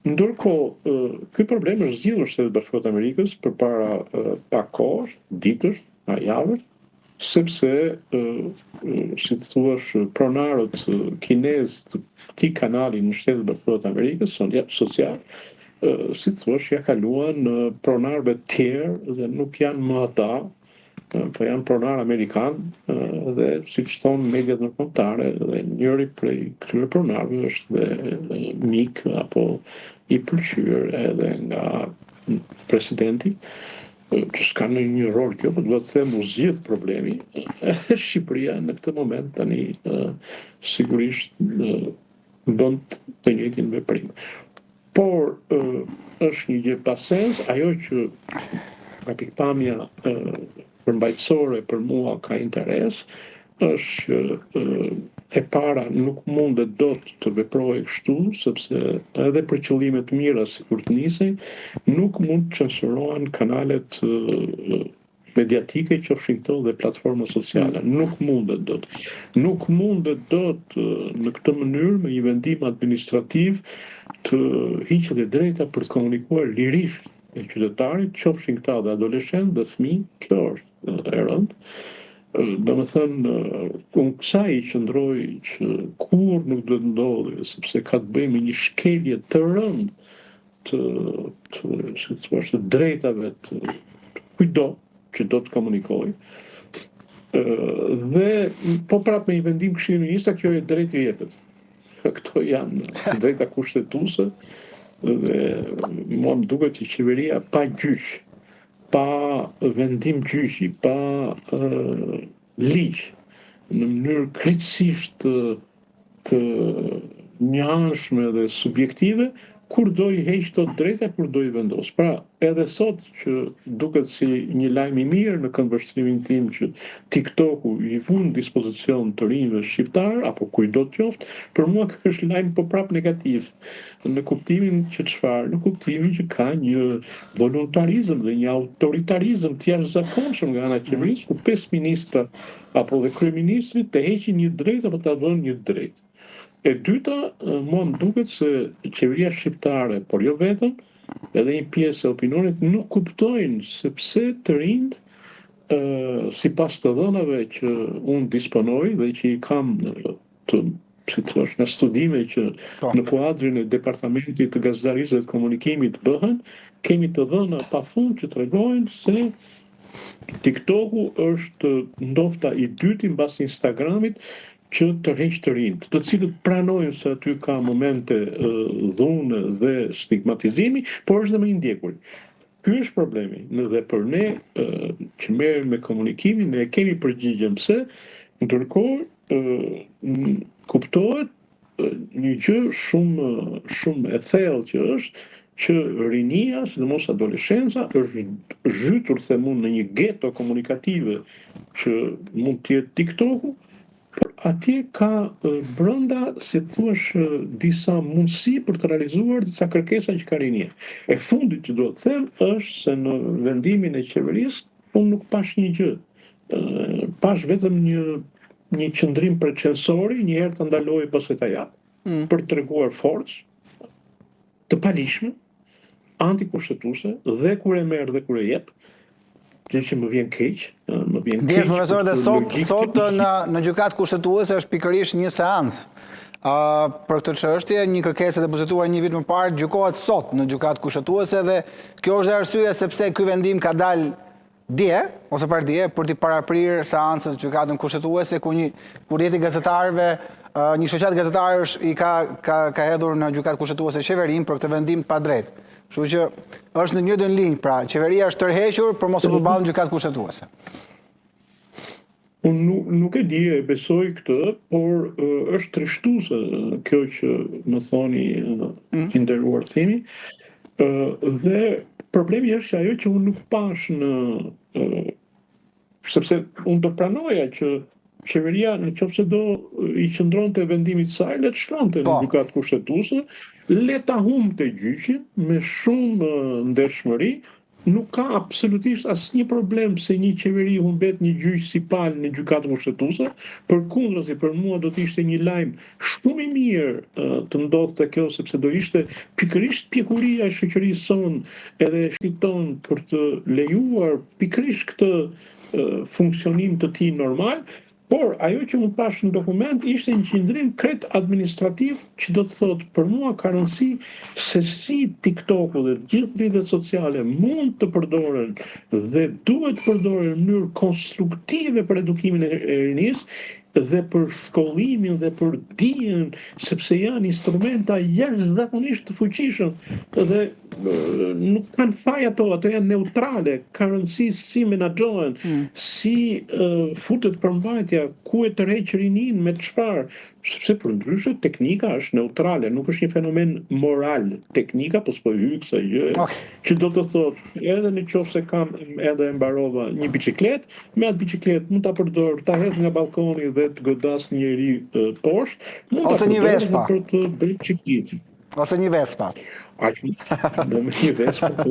Ndërkohë, ky problem është zgjidhur Shtetet Bashkuara të Amerikës përpara pak kohësh, ditësh, javësh, sepse si të thuash pronarët kinezë të këtij kanali në Shtetet Bashkuara të Amerikës social, si të thuash, ja kaluan pronarëve të tjerë dhe nuk janë më ata, po janë pronar amerikan dhe siç thonë mediat ndërkombëtare, dhe njëri prej këtyre pronarëve është dhe mik apo i pëlqyer edhe nga presidenti, që s'ka një rol kjo, por do të them u zgjidh problemi. Edhe Shqipëria në këtë moment tani sigurisht bën të njëjtin veprim. Por është një gjë pa sens, ajo që nga pikpamja përmbajtësore për mua ka interes, është e para nuk mundet dot të veprojë kështu, sepse edhe për qëllime të mira sikur të nisej, nuk mund të censurohen kanalet mediatike, qofshin këto dhe platforma sociale. Nuk mundet dot. Nuk mundet dot në këtë mënyrë me një vendim administrativ të hiqet e drejta për të komunikuar lirisht e qytetarit, qofshin këta dhe adoleshentë dhe fëmijë. Kjo është e rëndë. Domethënë, unë kësaj i qëndroj që kur nuk do të ndodhi, sepse ka të bëjë me një shkelje të rëndë të drejtave të kujdo që do të komunikojë. Dhe po prapë me një vendim Këshilli i Ministrave, kjo e drejtë i jepet. Këto janë drejta kushtetuese dhe mua më duket që qeveria pa gjyq, pa vendim gjyqi, pa ligj, në mënyrë krejtësisht të njanshme dhe subjektive, kur do i heq të drejta, kur do i vendos. Pra, edhe sot që duket si një lajm i mirë në këndvështrimin tim që TikToku i vun dispozicion të rinjve shqiptar, apo kujdo të qoftë, për mua kjo është lajm po prap negativ. Në kuptimin që çfarë? Në kuptimin që ka një voluntarizëm dhe një autoritarizëm të jashtëzakonshëm nga ana e qeverisë, ku 5 ministra apo dhe kryeministri të heqin një drejtë apo ta vënë një drejtë. E dyta, mua më duket se qeveria shqiptare, por jo vetëm, edhe një pjesë e opinionit nuk kuptojnë se pse të rinjt, sipas të dhënave që unë disponoj dhe që i kam në studime që në kuadrin e departamentit të gazetarisë dhe të komunikimit bëhen, kemi të dhëna pafund që tregojnë se TikToku është ndofta i dyti mbas Instagramit që tërheq të rinjt, të cilët pranojnë se aty ka momente dhune dhe stigmatizimi, por është dhe më i ndjekur. Ky është problemi, dhe për ne që merrem me komunikimin, ne kemi përgjigjen pse, ndërkohë kuptohet një gjë shumë e thellë që është që rinia, sidomos adoleshenca, është zhytur themun në një geto komunikative që mund të jetë TikToku, por atje ka brenda, si thuash, disa mundësi për të realizuar disa kërkesa që ka rinia. E fundit që do të them është se në vendimin e qeverisë unë nuk pash një gjë. Pash vetëm një qëndrim përçensori, një herë të ndalojë pastaj ta jap, për të treguar forcë të palishme, antikushtetuese, dhe kur e merr dhe kur e jep, që më vjen keq, më vjen keq. Ndjes profesor, dhe sot në gjykatë kushtetuese është pikërisht një seancë për këtë çështje, një kërkesë e depozituar një vit më parë gjykohet sot në gjykatë kushtetuese dhe kjo është arsyeja sepse ky vendim ka dalë dje ose pardje për të paraprirë seancës gjykatën kushtetuese kur jeti gazetarëve, një shoqat gazetarësh i ka hedhur në gjykatë kushtetuese qeverinë për këtë vendim pa drejtë. Kështu që është në njëjtën linjë, pra qeveria është tërhequr për mos u përballur në gjykatë kushtetuese. Unë nuk e di, e besoj këtë, por është trishtuese kjo që më thoni i nderuar themi, dhe problemi është që ajo që unë nuk pash sepse unë do pranoja që qeveria në qoftë se do i qëndronte vendimit saj, le të shkonte në gjykatë kushtetuese, le ta humbte gjyqin me shumë ndershmëri, nuk ka absolutisht asnjë problem se një qeveri humbet një gjyq si palë në gjykatën kushtetuese, përkundërzi për mua do të ishte një lajm shumë i mirë të ndodhte kjo, sepse do ishte pikërisht pjekuria e shoqërisë sonë edhe e shqiptit tonë për të lejuar pikërisht këtë funksionim të tij normal. Por ajo që unë pash në dokument ishte një qëndrim krejt administrativ që do të thotë për mua ka rëndësi se si TikToku dhe gjithë rrjetet sociale mund të përdoren dhe duhet të përdoren në mënyrë konstruktive për edukimin e rinisë dhe për shkollimin dhe për dijen, sepse janë instrumenta jashtëzakonisht të fuqishëm dhe nuk kanë faj ato janë neutrale, ka rëndësi si menaxhohen, si futet përmbajtja, ku e tërheq rinin me çfarë, sepse përndryshe teknika është neutrale, nuk është një fenomen moral. Teknika po s'po hyj kësaj gjë, që do të thotë edhe në qoftë se kam edhe e mbarova një biçikletë, me atë biçikletë mund ta përdor, ta hedh nga balkoni dhe të godas një njeri poshtë, mund ta përdor për të bërë çikitë. Ose një Vespa. Aq, do me një Vespa, po.